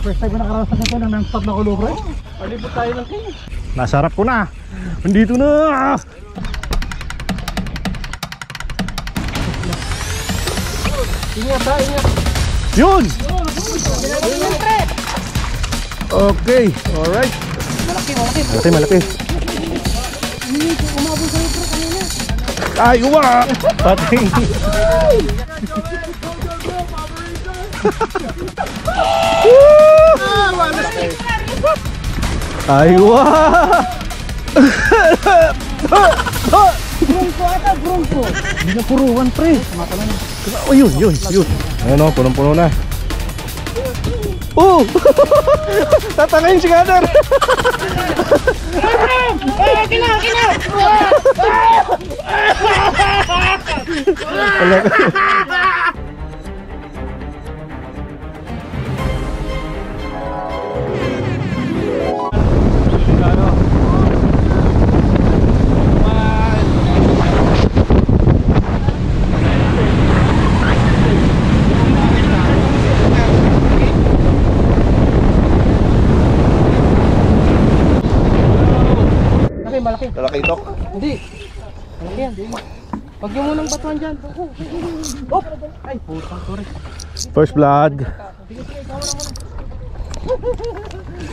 First time ko nakarasan nito ng non-stop na kulo, bro. Palibot tayo ng king. Nasarap ko na. Nandito na. Ingat ha, ingat. Yun. Okay, alright. Malaki. Umabot sa'yo, bro, kanina. Ay, uwa! Pating. Ay, uwa! Bronco ata, bronco. Hindi na puruan, pre. Oh, yun. Ayun o, punong-puno na. Oh! Tatangayin si Gather. Kina! Malaki. Lalaki ito. Hindi. Malaki yan. Huwag niyo munang batuhan dyan. Oh! Ay, putang sorry. First blood.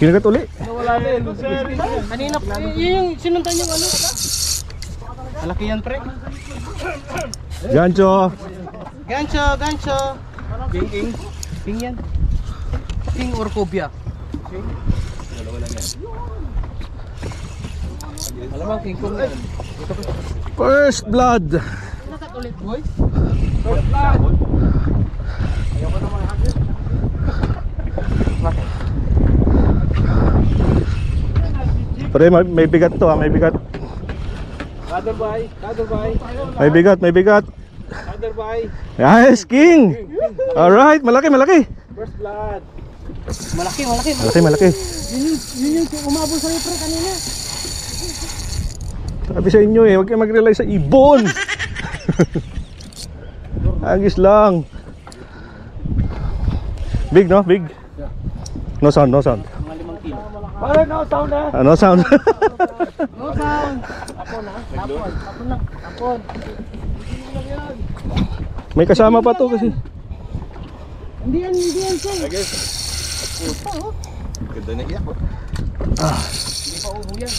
Kinagat uli. Wala din. Kanina, yun yung sinundan yung ano. Malaki yan, pre. Gancho. Gancho. King. King yan. King or cobia. Dalawa lang yan. Malamang king kong yan. First blood. Nasat ulit, boys. First blood. Ayoko naman hagis. Bakit? Pre, may bigat to, may bigat. Other by. May bigat. Other by. Yes, king. Alright, malaki. First blood. Malaki. Yun Yun yung umabot sa'yo, pre, kanina. Sabi sa inyo huwag kayo mag-rely sa ibon. Agis lang. Big, no? Big. No sound. Mga 5 kilo. Para no sound na. No sound. No sound. Apon. May kasama pa to kasi. Hindi yan, sir. I guess. Ganda na iyak ko. Hindi pa ubo yan.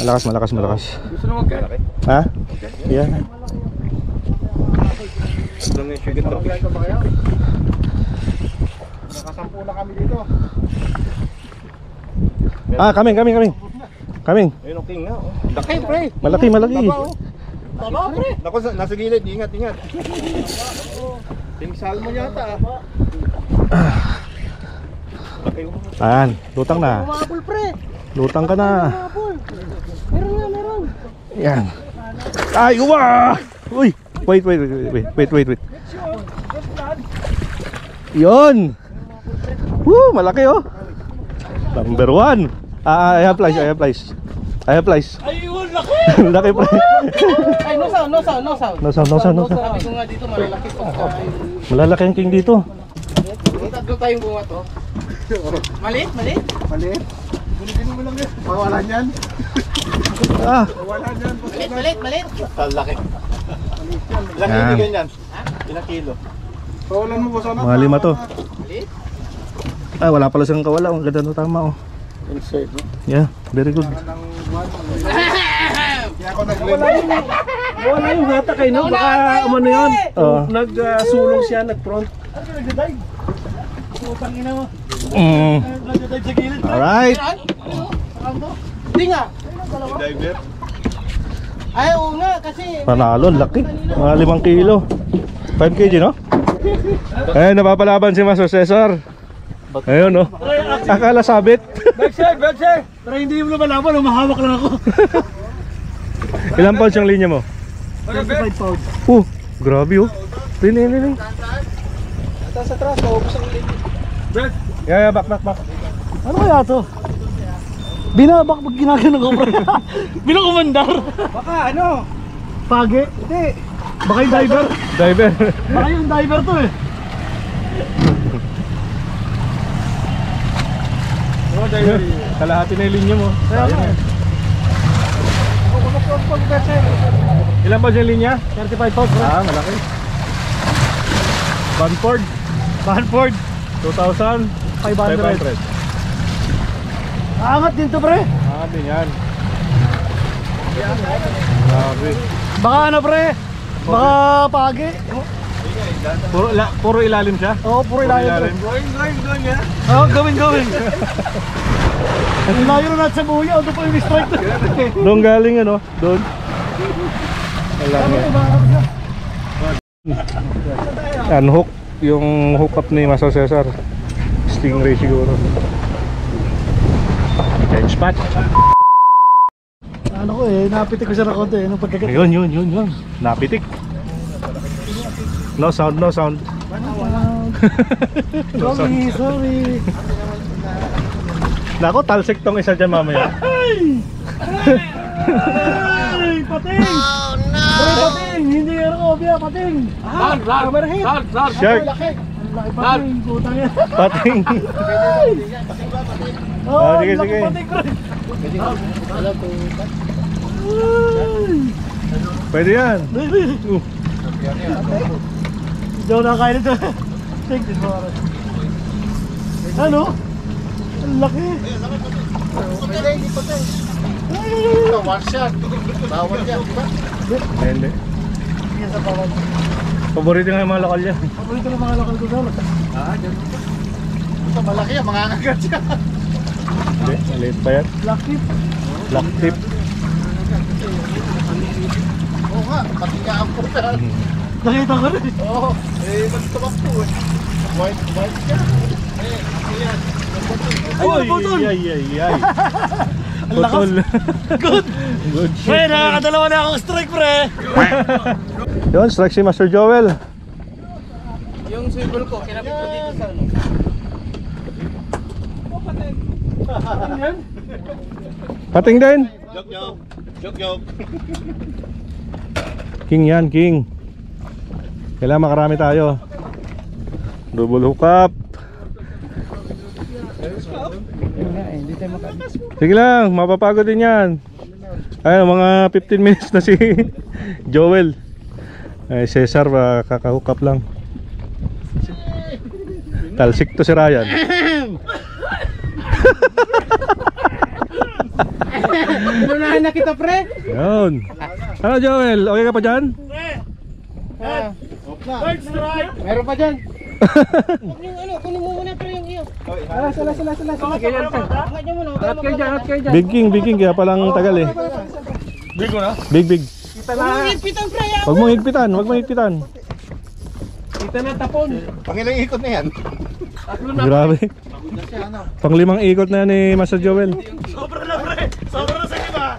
Malakas. Gusto na magkalaki? Ha? Yeah. Gusto na yung sugar drop. Nakasampu na kami dito. Coming. Ayun ang king nga. Laki, pre. Malaki. Taba, pre. Naku, nasa gilid. Ingat. Ting salmon yata. Ayan, lutang na. Umabol, pre. Lutang ka na. Umabol. Meron. Yan. Ay, uwa! Uy, wait. Yon. Woo, malaki oh. Number 1. I have flies. Ayun, laki. Laki pre. Ay, no sound. No sound. Sabi ko nga dito, malalaki pa. Malalaki ang king dito. Tatlo tayong bunga to. Maliit. Gunin mo lang yan. Mawalan yan. Maliit. Laki. Ilang Yan. kilo ganyan? Ilang kilo? Pawalan mo ba sana? Mga 5 to. Maliit? Ay, wala pala siyang kawala. Ang ganda no, tama oh. Insert, no? Yeah, very good. Kaya ako nag-blend. Wala yung hata kayo, no? Baka umano yun. Oo. Nagsulong siya, nag-front. Ano ka nagdaday? Putang ina mo. Nagdaday sa gilid. Alright. Hindi nga. Diver. Ay, oo nga, kasi... Panalo, laki. Mga 5 kilo. 5 kg, no? Ayun, napapalaban si Master Cesar. Ayun, no? Akala sabit. Bagsir! Pero hindi mo lumalaban, humahawak lang ako. Ilang pounds yung linya mo? 25 pounds. Grabe oh. Rin. Atas atras, maubos ang ilig. Yeah, back. Ano kaya to? Binabak pag ginagano ko, bro. Binakumandar. Baka ano? Pagi? Hindi. Baka yung diver. Diver. Baka yung diver to eh. Kalahati na yung linya mo. Sayang eh. Ilan ba yung linya? 35 pounds, pre. Ah, malaki. Banford Banford. 2,500. 500. Angat din to, pre. Sabi yan. Grabe. Baka ano, pre? Baka pagi. Puro ilalim siya? Oo, puro ilalim. Going ya. Oo, gawin. Ang layo na natin sa buya. Ano pa yung strike to? Doon galing ano? Doon. Unhook. Yung hook up ni Master Cesar. Stingray siguro. Change patch. Ano ko eh, napitik ko siya na konti nung pagkagat. Yun. Napitik. No sound. Sorry. Nako, talsik tong isa dyan mamaya. Ay, pating! Oh no! Pating! Hindi yan ako, biya, pating! Camera hit! Shark. Ang laki pating, putang yan. Pating. Oh, sige. pating, bro. Pwede yan. Hindi ako nakakain ito. Take this one. Ano? Ang laki. Hindi patay. Ito, one shot. Bawal yan, di ba? Hindi. Hindi sa bawal. Paborito nga yung mga lokal yan. Paborito ng mga lokal ko sa Dyan. Ito, malaki yan, mga angagat yan. Hindi, maliit pa yan. Black tip. Black tip. Oo nga, pati nga ang puta. Nakita ko rin. Oo, magtumakbo eh. White ka. Ay, putol. Ay. Ang lakas. Putol. Good. Good Pre, shit. nakakadalawa na akong strike, pre. Yun, strike si Master Joel. Yung symbol ko, kinapit ko dito sa ano. Pating din. Joke. King yan, king. Kailangan makarami tayo. Double hook up. Sige lang, mapapagod din yan. Ayun, mga 15 minutes na si Joel. Ay, Cesar, kaka-hook up lang. Talsik to si Ryan. Lunahan na kita, pre. Yun. Ano Joel, okay ka pa dyan? Third strike. Meron pa dyan. Kunin mo muna, pre, yung iyo. Sala. Angat niyo muna. Angat kayo dyan. Big king, kaya palang tagal eh. Big mo na? Big. Higpitan, pre. Huwag mong higpitan. Kita na tapon. Pangilang ikot na yan. Grabe. Pang 5 ikot na yan ni Master Joel. Sobra na, pre. Sobra na sa iba.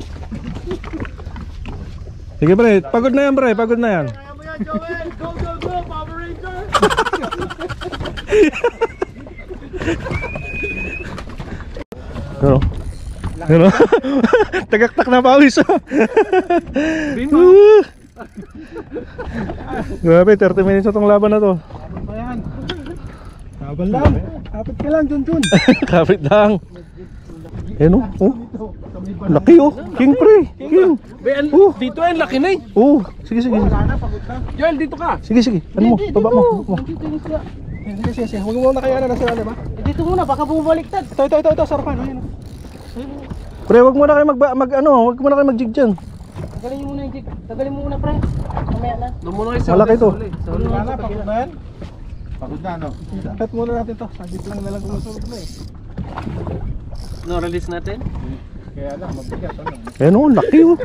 Sige pre, pagod na yan. Kaya mo yan, Joel. Go, Power Ranger. Ano? Tagaktak na pawis. Grabe, 30 minutes na tong laban na to. Laban lang. Kapit ka lang, Jun. Kapit lang. Ano? Oh. Laki oh. King pre. King. Dito yan, laki na eh. Oh, sige. Joel, dito ka. Sige. Ano mo? Baba mo. Sige. Huwag mo na kaya na nasa ba? Dito muna, baka bumabaliktad. Ito, sarapan. Ayan. Pre, wag mo na kayo wag mo na kayo mag-jig dyan. Tagalin mo muna yung jig. Tagalin mo muna, pre. Mamaya na. Malaki to. Pagod na yan? Pagod na, no? Dapat muna natin to. Sagit lang nalang kumusunod na eh. No, release natin? Kaya lang, mabigat. Ano? Ayan oh, laki oh.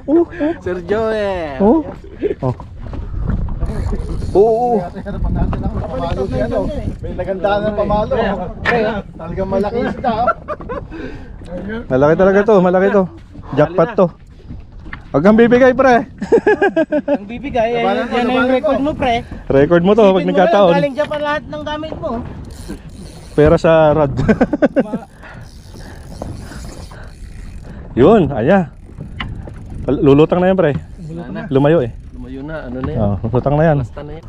Sir Joel. Oh. Oo. Pamalo siya, no? May nagandaan ng pamalo. Talagang malaki isda, oh. Malaki to. Jackpot to. Huwag kang bibigay pre. Ang bibigay, yan na yung record mo, pre. Record mo to pag Isipin mo nagkataon. lang, galing Japan lahat ng gamit mo. Pera sa rod. Yun, aya. Lulutang na yan pre. Lumayo eh. Lumayo na, ano na yan? Lutang na yan. Basta na yan.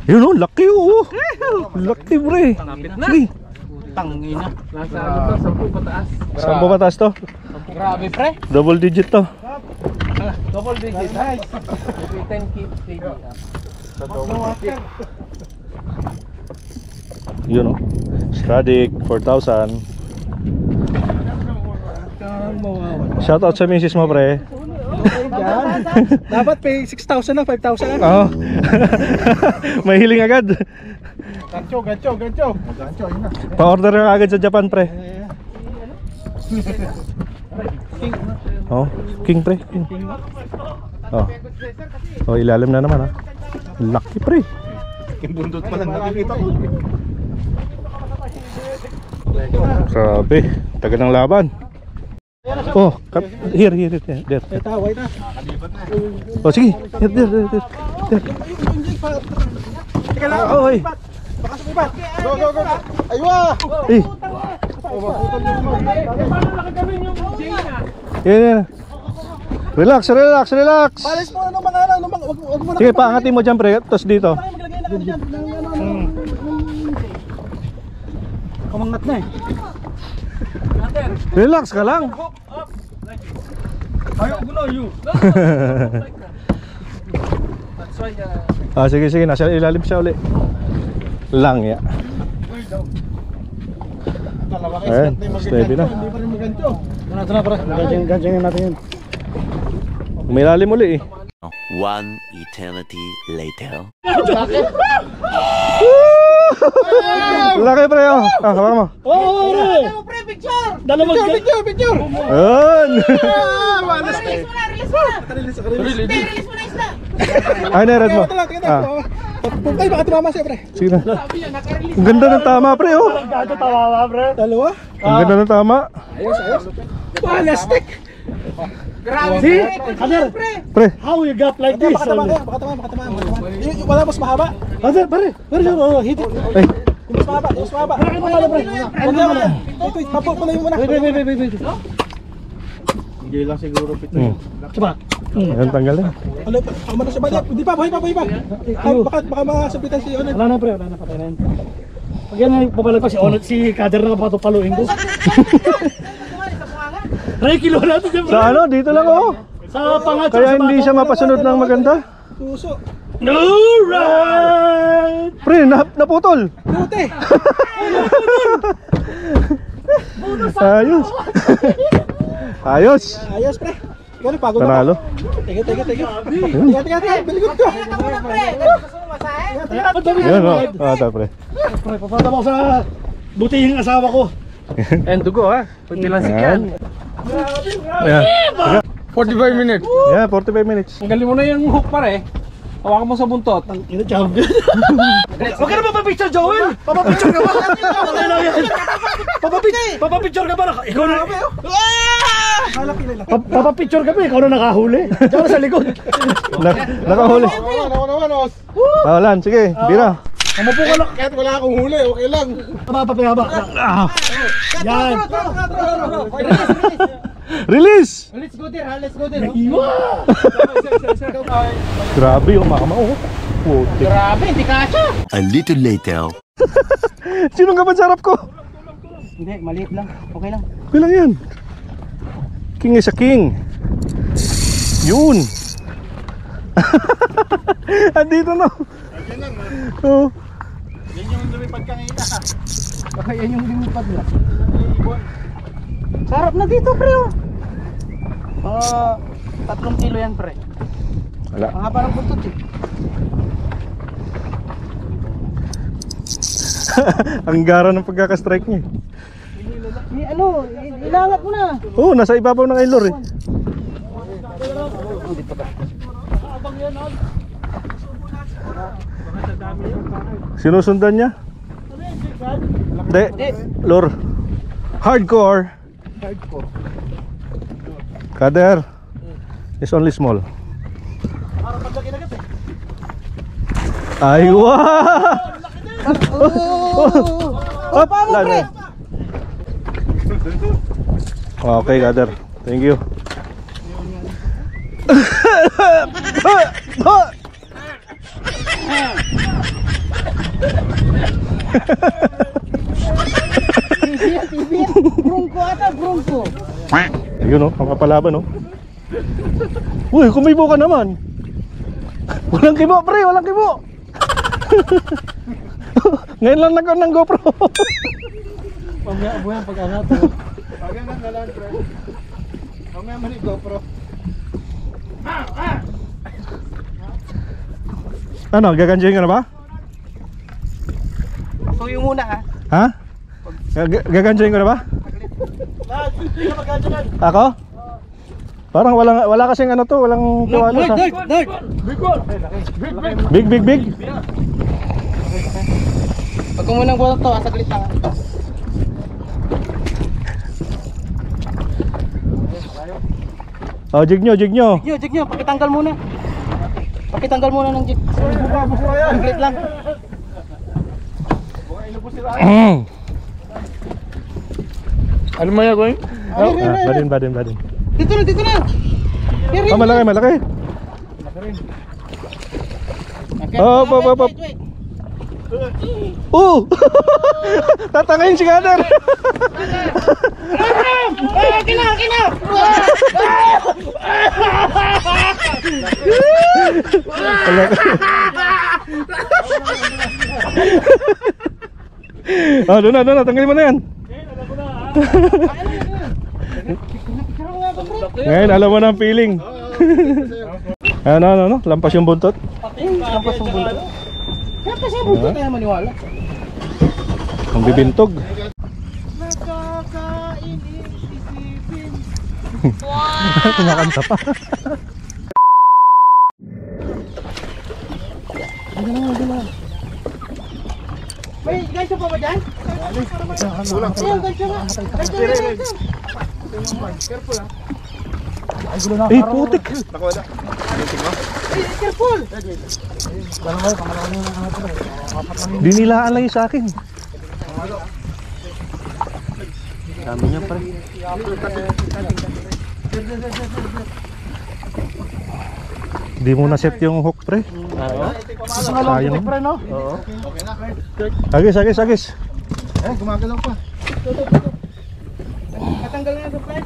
Yun oh, laki oh. Laki pre. Kapit na. Pre. Tangina. Nasa ano to, 10 pataas. 10 pataas to. Grabe pre. Double digit to. Double digit. Nice. Maybe 10 kg up. Sa double digit. Yun o. Stradic 4,000. Shoutout sa misis mo pre. Dapat pay 6,000 na, 5,000 na. Oo. Mahiling agad. Gancho, yun na. Pa-order ka agad sa Japan pre. Oh, king pre. King. Oh. Oh, ilalim na naman ha. Lucky pre. Kimbundot pa lang nakikita ko. Grabe, taga ng laban. Oh, here. There. Taway na. Oh, sige. There. Teka lang. Oh, oy. Baka sumipat. Go. Aywa! Eh. Yan. Relax. Palis mo ano mga ano, wag mo na. Sige, paangatin mo dyan pre, tapos dito. Kumangat na eh. Relax ka lang. Ayaw ko na yun. Ah, sige, nasa ilalim siya uli. Lang ya. Ayan, steady na. Hindi pa rin magancho. Ito na pre. Ganchangin natin yun. Umilalim uli eh. One eternity later. Laki pre oh. Ah, hawakan mo. Oh, pre, picture. Dalawa Picture. Ayun. Release mo na isda. Ay, nairad mo. Ah, Ay, baka tumama siya, pre. sige na. Ang ganda ng tama pre oh. Gato tawa pre. Dalawa. Ang ganda ng tama. Ayos. Plastic. See? Kader, Pre, how you got like this? Baka tama. Yung wala mas mahaba. Kader, pare. Hit it. ay. Yung mas mahaba. Bakit mo pala pre? Ito, papulayin mo na. Wait. Hindi lang siguro pito. Diba? Ayan, tanggal na. Ano, tama na siya ba? Hindi pa, buhay pa. Baka makasabitan si Onan. Wala na pre, wala na patay na yun. Pag yan ay pabalag pa si Onat, si Kader na kapatupaluin ko. Ray, kilo natin dyan pre. Sa ano, dito lang oh. Sa pangat. Kaya hindi siya mapasunod ng maganda. Tuso. Alright! Pre, naputol. Puti. Ayos. Ayos. Ayos, pre. Ikaw pagod na. Panalo. Tiga. Tiga. Biligod ko. Yan oh. Ah, ta pre. Pre, papata mo sa butihing asawa ko. And dugo ha. Pag nilansik yan. Ayan. 45 minutes. Yeah, 45 minutes. Tanggalin mo na yung hook pare. Hawakan mo sa buntot. Ina champion. Huwag ka na papapicture, Joel! Papapicture ka ba? Papapicture ka ba? Ikaw na. Papapicture ka ba? Ikaw na nakahuli. Ikaw na sa likod. Nakahuli. Naman, os. Pawalan, sige, bira. Umupo ka na. Kahit wala akong huli, okay lang. Papapayaba. Yan. Release! Let's go there. Grabe yung mama oh. Putik. Grabe, hindi kasha. A little later. Sinong kapan sarap ko? Hindi, maliit lang. Okay lang. Okay lang yan. King is a king. Yun. Andito na. Yan lang, Oh. yan yung lumipad kanina. Baka yan yung lumipad na. Sarap na dito, pre. 3 kilo yan, pre. Wala. Ang haba ng buntot eh. Ang gara ng pagkakastrike niya. Ilangat mo na. Oh, nasa ibabaw ng Aylor eh. Sinusundan niya? Hindi, lure. Hardcore. Kader is only small. Ay, wow! Oh, lalo. Okay, Kader. Thank you. Bronco ata, bronco. Ayun, oh, kapapalaban, oh. Uy, kumibo ka naman. Walang kibo, pre, walang kibo. Ngayon lang nag-on ng GoPro. Mamaya buhay pag ano to. Pagyan na lang, pre. Mamaya mali GoPro. Ano, gaganjayin ka na ba? Suyo muna ha. Ha? Gaganjayin ka na ba? Hindi ka magkadyan. Ako? Parang wala kasing ano to, walang kawalos ha. Big, big, big. Pag kumunang ko to, saglit lang. Oh, jig nyo, jig nyo. Jig nyo, pakitanggal muna. Pakitanggal muna ng jig. Saglit lang. Ano mo yan, Goy? Badin. Dito na. Oh, malaki, malaki. Oh, pop. Oh! Tatangayin si Gunner. Kina. Oh, doon na, tanggalin mo na yan. Ngayon, alam mo na ang feeling. Ano, lampas yung buntot. Lampas yung buntot. Lampas yung buntot, kaya maniwala. Ang bibintog. Kumakanta pa. May gancho pa ba dyan? Ayun, gancho na. Careful ha. Eh, putik. Nakawala. Careful. Dinilaan lang yung sa akin. Dami niya, pre. Di mo na set yung hook, pre. Sayang. Pre, no? Oo. Agis. Gumagalaw pa. Katanggal na ito, pre.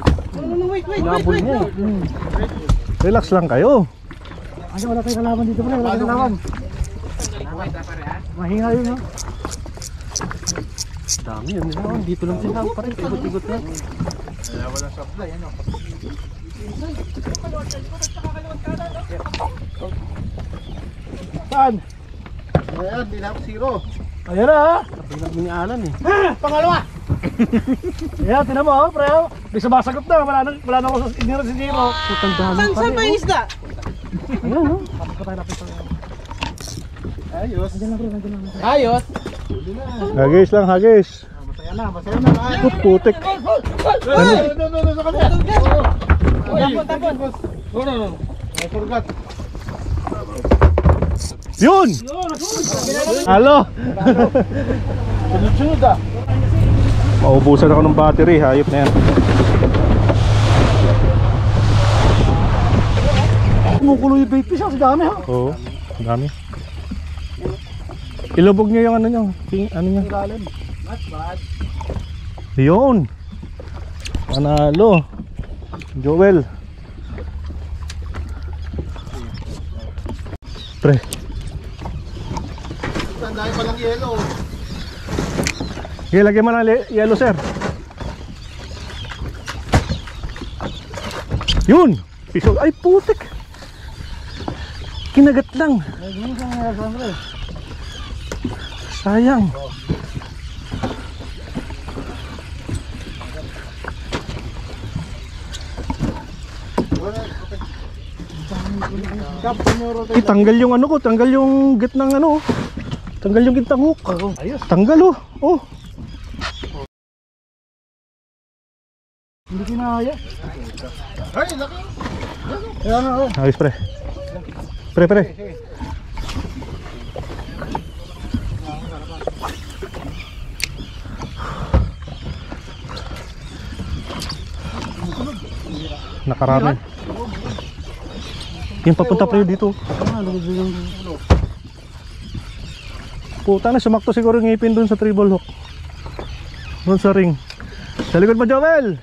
Wait. Nabol niya. Relax lang kayo. Ano, wala tayong kalaban dito, pre. Wala tayong kalaban. Mahinga yun, no? Dami yun. Dito lang sila, pre. Igot-igot na. Wala supply, ano? Saan? Ayan, di na zero. Ayan na, ha? Kapag ni-Alan eh. Pangalawa! Ayan, tinan mo, pre. Di sumasagot na. Wala na ako sa signal si Zero. Saan ba yung isda? Ayan, no? Ayos. Ayos. Hagis lang, hagis. Masaya na. Oh, putik. No, sa kanya. Tapon. No. I forgot. Yun! Halo! Sunod ah. Maubusan ako ng battery, hayop na yan. Kumukulo yung bait fish, ang dami, ha? Oo, ang dami. Ilubog nyo yung ano nyo. Ano nyo? Yun! Panalo! Joel! Pre! Ang dami palang yellow. Okay, lagyan mo ng yellow, sir. Yun! Piso. Ay, putik! Kinagat lang. Sayang. Tanggal yung ano ko, tanggal yung gitnang ano. Tanggal yung gitnang hook. Ayos. Tanggal oh. Oh. Hindi kinaya. Ay, laki. Ayan na, oh. Ayos pre. Pre. Nakarami. Yung papunta pre dito. Puta na, sumakto siguro yung ngipin dun sa treble hook. Dun sa ring. Sa likod mo, Joel.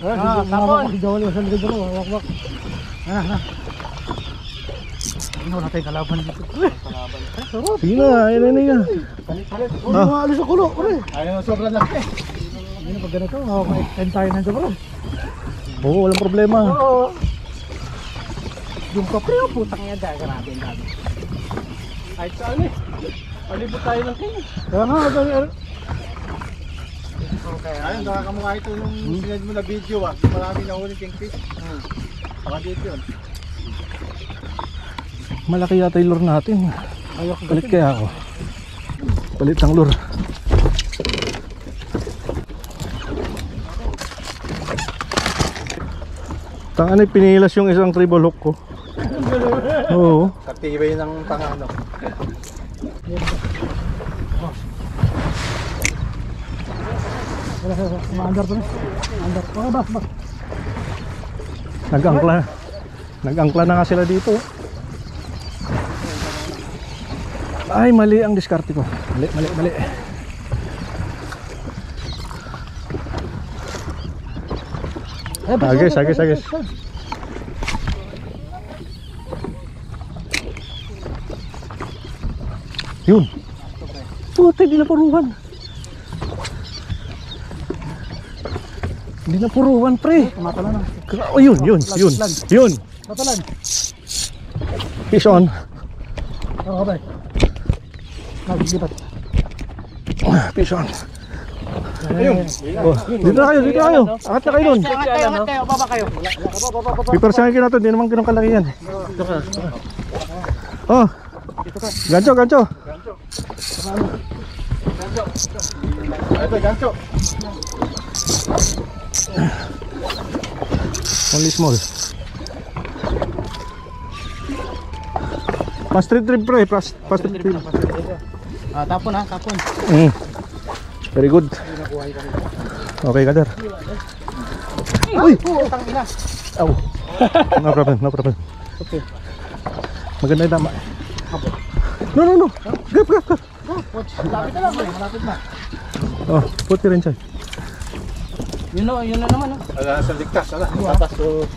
Tapos. Si Joel sa likod mo. Wak. Ano natin kalaban dito? Sarap. Sige na, ayun yan. Hindi maalis sa kulo. Ayaw sobrang laki. Hindi na pag ganito. Extend tayo ng sobra. Oo, walang problema. Oo. Yung kapre, putang yan. Grabe ang dami. Kahit saan eh. Palibot tayo ng king. Kaya nga, Ayun, nakakamukha ito nung sinad mo na video ah. Marami na huling kingfish. Baka dito yun. Malaki yata yung lure natin. Palit kaya ako. Palit ang lure. Tangan ay pinilas yung isang treble hook ko. Oo. Katibay ng pangano. Maandar to na. Maandar. Bak. Nag-angkla. Nag-angkla na nga sila dito. Ay, mali ang diskarte ko. Mali. Agis. Yun. Puti, di napuruan. Di napuruan, pre. Matala na. Oh, yun. Matalan. Fish on. Oo, kabay. Nagigipat. Fish on. Oh, dito na kayo. Angat na kayo nun. Angat kayo. Baba kayo. Pipersahin ko na ito. Di naman ganun kalaki yan. Oh. Gancho. Ito, gancho. Only small. Fast retrieve, pre. Fast retrieve. Tapon. Very good. Okay, Kader. Uy! Putang ina. Aw. No problem. Okay. Maganda yung tama. No. Gap. Malapit na lang. Malapit na. Oh, puti rin siya. Yun na naman. Ala, sa ligtas. Ala, tatas. So,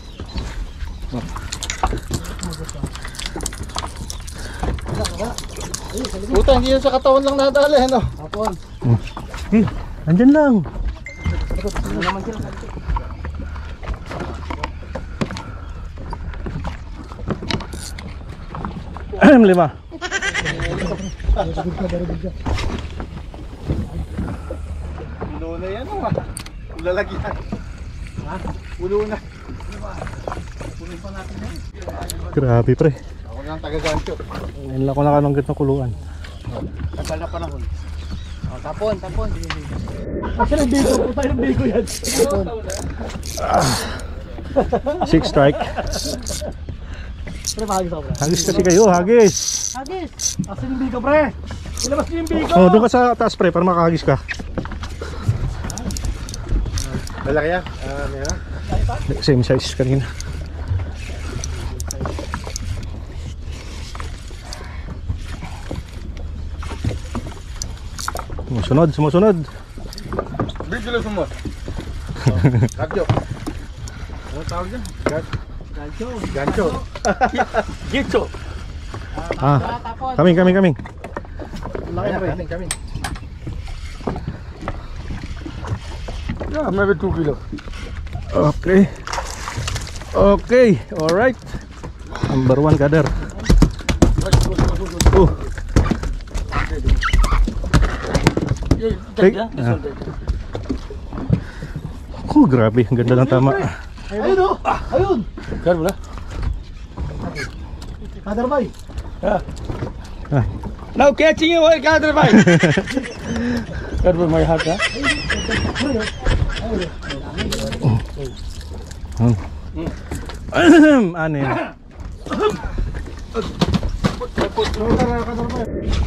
puta, hindi yan sa katawan lang nadali, ano? Tapon. Andyan lang. Ano naman sila? Lima. Ulo na yan, oh. Lalagyan. Ulo na. Punin pa natin yan. Grabe, pre. Ako na ang taga-gancho. Ngayon lang ako nakalanggit ng kuluan. Tagal na panahon. Tapon. Kasi nagbigo po tayo ng bigo yan. 6 strike. Pre, mahagis ako, pre. Hagis kasi kayo, hagis. Hagis! Asan yung bigo, pre? Ilabas niyo yung bigo! Oh, doon ka sa taas, pre, para makahagis ka. Malaki yan? Meron? Same size kanina. Sumusunod. Bigil lang sumot. Gancho. Ano tawag dyan? Gancho. Gitso. Kaming. Laki na rin. Kaming. Yeah, maybe 2 kilo. Okay, alright. Number 1, Kader. Oh, grabe, ang ganda ng tama. Ayun o! Ayun! Kaya mo na? Kaderbay! Now catching you, Kader bhai. Kaya mo may hat, ha? Ano yan?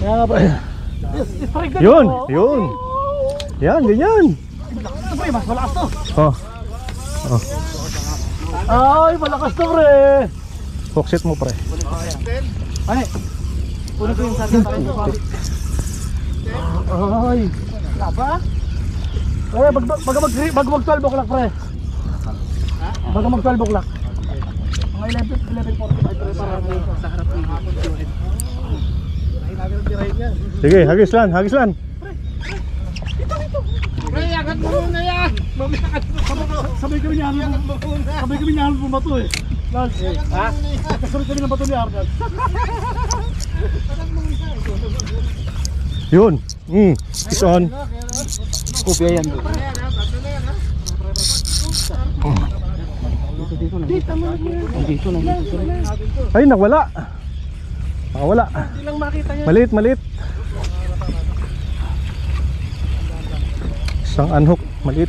Kaya nga ba? Yun. Yan, ganyan. Pre, mas malakas to! Oh, Ay, malakas to, pre! hookset mo, pre. Ay! Puno ko yung sarili para ito. Ay! Laba? Baga mag 12 o'clock pre. Baga mag 12 o'clock. Mga 11:45 pre para sa harap ng hapon. Sige, hagis lan. Pre, agad mo muna yan. Sabay kami ni Arnold bumato eh. Lals, ha? Kasunod kami ng bato ni Arnold. Yun. Is on. Kopya yan. Dito na. Ay, nawala. Nakawala. Maliit. Isang unhook, maliit.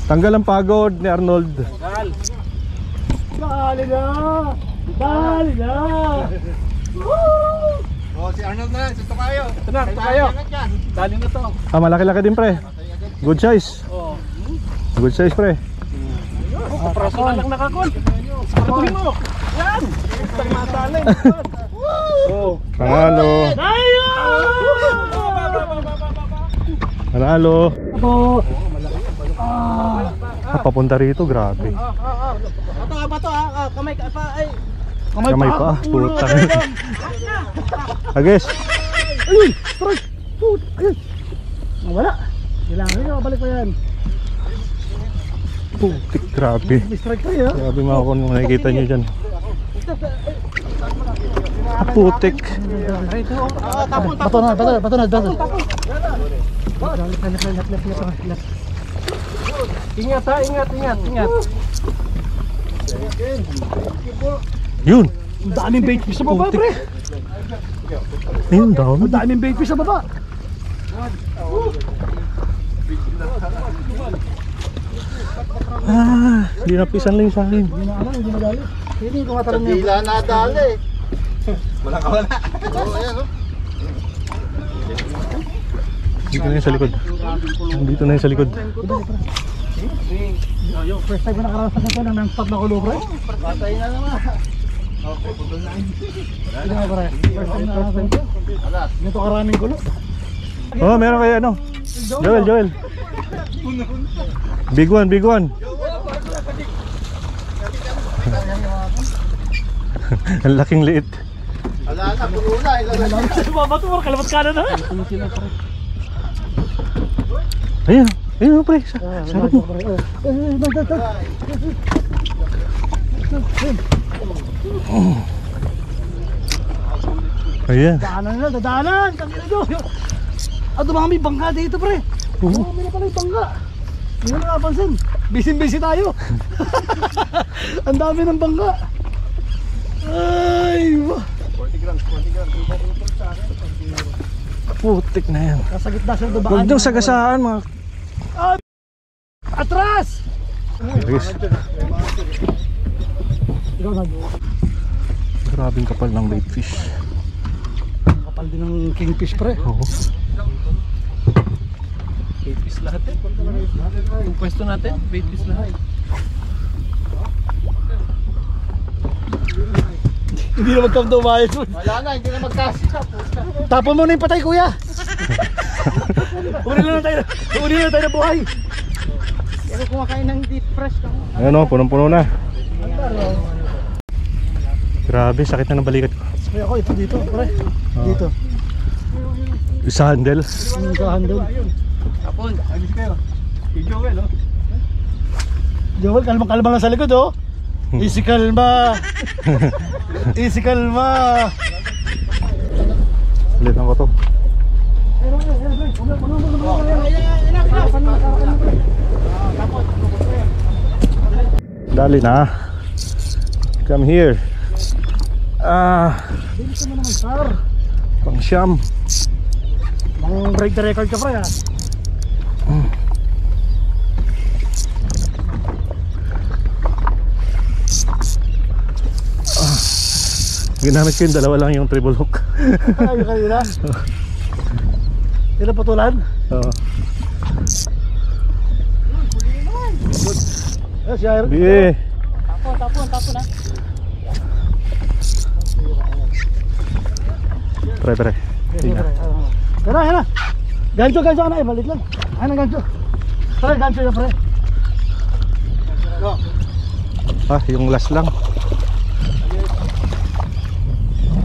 Tanggal ang pagod ni Arnold. Dali na. Oh, si Arnold na, suto kayo. Ito na, ito kayo. Dali na to. Ah, malaki-laki din pre. Good size. Oh. Good size pre. Kapraso na lang nakakon. Patuloy mo. Yan. Isang matali. Oh. Panalo. Panalo. Papunta rito, grabe. Bato kamay ka pa ay. Kamay pa, puta. Agis. Ayun! Strike! Ayun! Wala! Kailangan nyo, balik ko yan. Putik, grabe. May strike pa yun. Grabe mga kung nakikita nyo dyan. Putik. Bato na. Ingat ha, ingat. Yun. Ang daming bait fish sa baba, pre. Ayun daw. Ang daming bait fish sa baba. Hindi napisan lang yung sa akin. Hindi na alam, hindi madali. Hindi ko matarang niya. Dila na dali. Wala. Oh, ayan oh. Dito na yung sa likod. Dito na yung sa likod. First time ko nakaranas na ito ng non-stop na kulo, pre. Patay na naman. Okay, putol na. Hindi nga, pre. First time na nakaranas ito. Ganito karaming kulo. Oh, meron kayo ano? Joel. Big one. Ang laking liit. Wala na, pulo na. Babato mo, kalabat ka na. Ayun pre, sarap mo. Ayan. Dadaanan. Tangina nyo. Dumami bangka dito, pre. Dumami na pala yung bangka. Hindi mo nakapansin. Busy tayo. Ang dami ng bangka. Ay, 40 grams. Putik na yan. nasa gitna siya dubaan. Huwag niyong sagasaan mga... Atras! Guys, grabing kapal ng bait fish. Kapal din ng kingfish, pre. Oo. Bait fish lahat eh. Yung pwesto natin, bait fish lahat. Hindi na magkamdumayan. Wala na, hindi na magkasya. Tapon mo na yung patay, kuya. Uli na tayo na buhay. Pero kumakain ng deep fresh lang. Ayan o, punong-puno na. Grabe, sakit na ng balikat ko. Kaya ako, ito dito, pre. Dito. Sa handle. Sa handle. Tapon. Ayos kayo. Si Joel, oh. Joel, kalma lang sa likod, oh. Easy kalma. Easy kalma. Ulitan ko to. Dali na. Come here. Bilis mo naman, sir. Pang siyam. Break the record ka, pre, ha. Ginamit ko yung dalawa lang yung treble hook. Ay, kanina. Sila patulan? Oo. Si Iron. Bie. Tapon na. Pre. Sige, pre. Yan na, yan na. Gancho ka na, balik lang. Ayan ang gancho. Pre, gancho na, pre. Ah, yung last lang.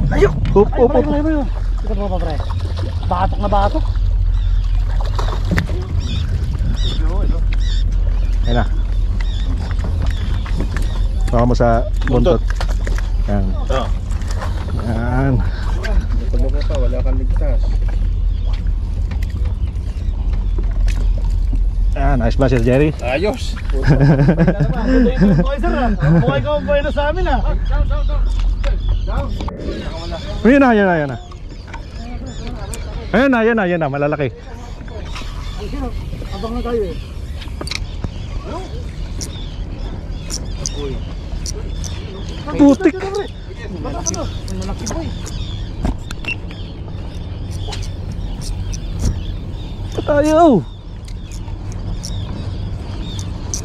Ayun! Up, Ay, up, pre, up. pre, pre. Ito po pa, pre. Batok na batok. Ayan na. Baka mo sa buntot. Yan. Yan. Pag mo pa, wala kang ligtas. Yan, ayos ba Sir Jerry? Ayos! Okay, sir. Mukha ikaw ang buhay na sa amin, ha. Ayan na, ayan na, ayan na. Ayan na, ayan na, ayan na, malalaki. Abang na tayo, eh. Putik. Malaki po, eh. Tayo.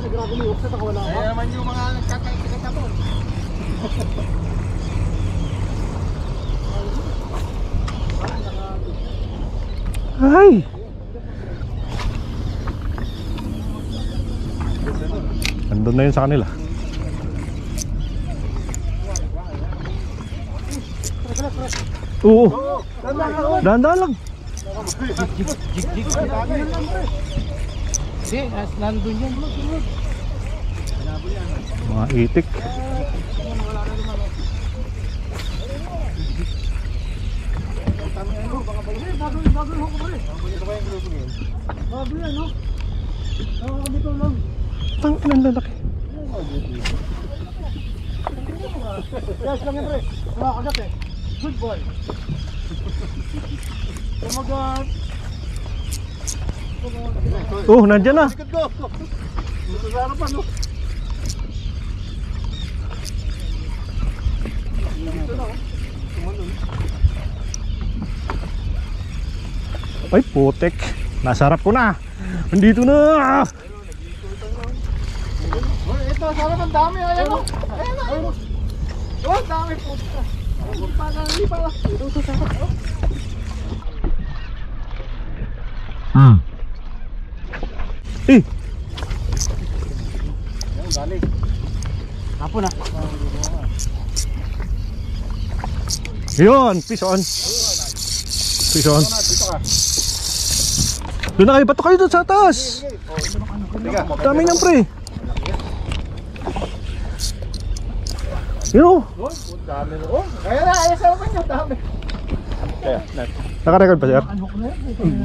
Ay, grabe mo, upset ako, wala ako. Kaya naman yung mga nagkakaikita mo. Ay. Andun na yun sa kanila. Oo. Dahan-dahan lang. Hindi, nandun yan. Mga itik. Bago yan, no? Dito lang. Tang ilan lalaki. Yes lang yan, pre. Wala kagat, eh. Good boy. Kumagat. Oh, nandyan na. Likod ko! Dito sa harapan, no? Ay, putek. Nasarap ko na. Nandito na. Oh, ito, sa harapan, dami. Ayan, no? Ayan, no? Oh, dami po. Hindi pala. Ito sa harapan. Eh, Ayan, dali. Apo na. yun. Fish on. Fish on. Dito ka. Doon na kayo. Bato kayo doon sa taas. Teka, Dami niyang pre. Yun o. dami. Oh, ayan na, ayan sa harapan nyo, dami. Kaya, Naka-record pa sir?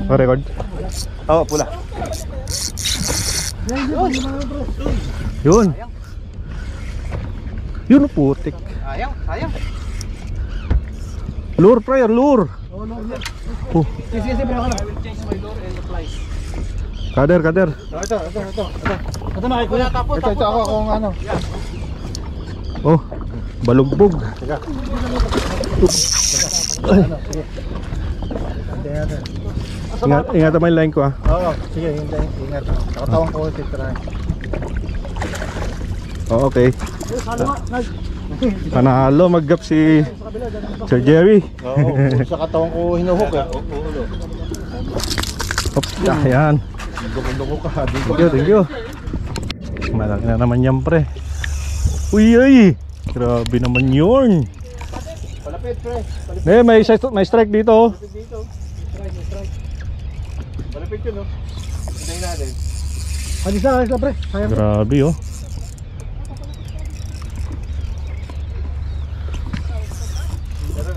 Naka-record? Oo, pula. Yun. Yun o, putik. Sayang, sayang. Lure pre, lure. Oh, Sige, sige, bro. kader, kader. Ito. Ito na, kay kuya. Ito ako kung ano. Oh, balugbog. Ingat mo yung line ko ah. Oo, sige, ingat. Nakatawang ko si Try. Oh, okay. Panalo mag-gap si Sir Jerry. Oo, sa katawang ko hinuhok eh. Hop, yan. Dugo ka, dugo. Thank you. Malaki na naman yan pre. Uy ay, grabe naman yun. Palapit, pre. May strike dito. Dito. Palapit yun, no? Hintayin natin. Alis na, pre. Sayang. Grabe oh.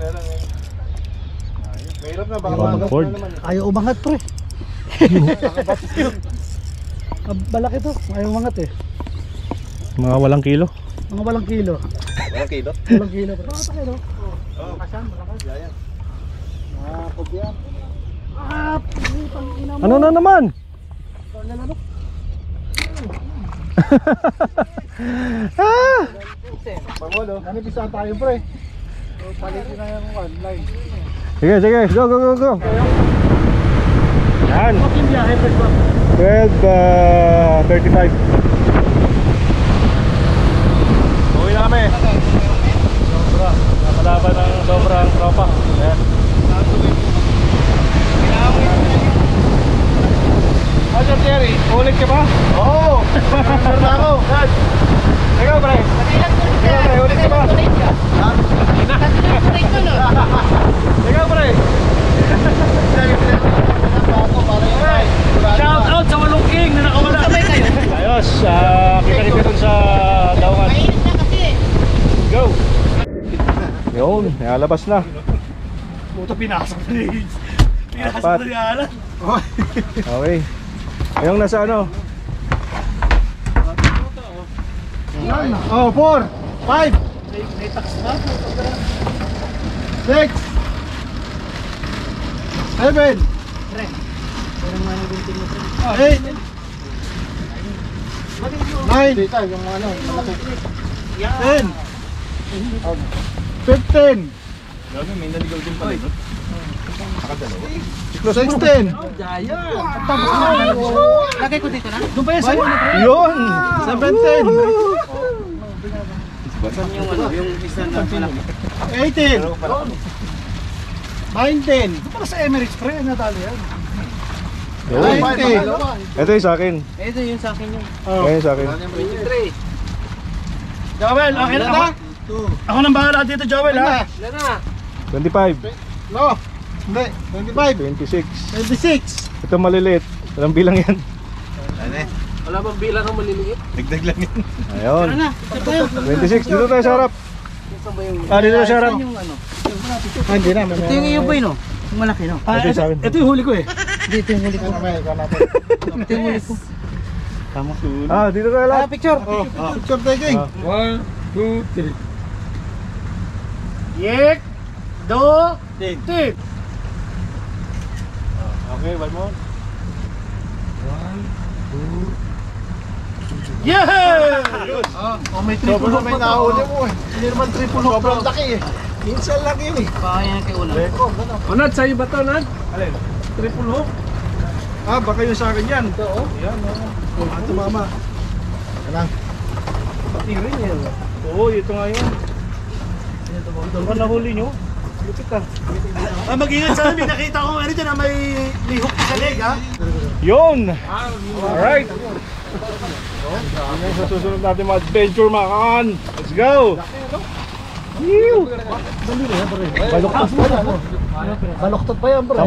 Meron. Mahirap na, baka One magas cord. na naman. Ayaw umangat, pre. Balak ito. Ayaw umangat, eh. Mga walang kilo. Mga walang kilo. Walang kilo? Walang kilo, pre. Bakit kilo? Oo. Malakas. Yan. Nakakog yan. Ah, putang ina mo. Ano na naman? Ah! Pangolo, nanipisa tayo, pre. So, palitin na yung line. Sige, sige. Go, go, go, go. Yan. Fucking biyahe, pre. 12:35. Uwi na kami. Sobra. Nakalaban ng sobrang tropa. Ayan. ulit ka ba? Oo! Meron na ako! Ikaw pre. Ikaw pre, ulit ka ba? Ikaw pre. Shout out sa Walong King na nakawala. Ayos, kita dun sa daungan. Go! Yun, nalabas na. Puto, pinasok na ni Pinasok Apat. na ni Alan. Okay. Ayong nasa ano? Oh, 4, 5, 6, 7, 8, 9, 10, 15, 16, Lagay ko dito na. Doon pa yan sa'yo. Yun! 17, Yung ano, yung isa na malaki. 18, 19, Doon pala sa Emirates, pre. Natalo yan. Yun. 20. Ito yung sa akin. Ito yung sa akin yun. Ito yung sa akin. 23. Joel, okay na ako. Ako nang bahala dito, Joel, ha? Wala na. 25. No, hindi, 25, 26. 26, Ito maliliit. Walang bilang yan. Wala bang bilang ang maliliit? Ayun. Ano na? 26. Dito tayo sa harap. Dito tayo sa harap. Yung ano? hindi na, may Ito yung iyo boy no? Yung malaki no? Ito yung sa akin. Ito yung huli ko eh. Dito yung huli ko. Ito yung huli ko. Dito tayo lahat. Picture. Picture taking. 1, 2, 3. Yek! Do! Tik! Okay, one more. Yeah! Oh, may triple hook may nahuli mo eh. Hindi naman triple hook. Sobrang laki eh. Minsan lang yun eh. Pakaya kay ulan. Onad, sa'yo ba ito, Onad? Alin? Triple hook? Baka yung sa akin yan. Ito oh. Yan, oh. Ito mama. Yan. Pati rin yan. Oo, ito nga yun. Ito ba nahuli nyo? Lupit ah. Mag-ingat sa amin. Nakita ko ano dyan na may hook sa leg, ha? Yun! Alright! Yan yung sa susunod natin mga adventure mga kakan. Let's go! Baluktot pa yan, bro.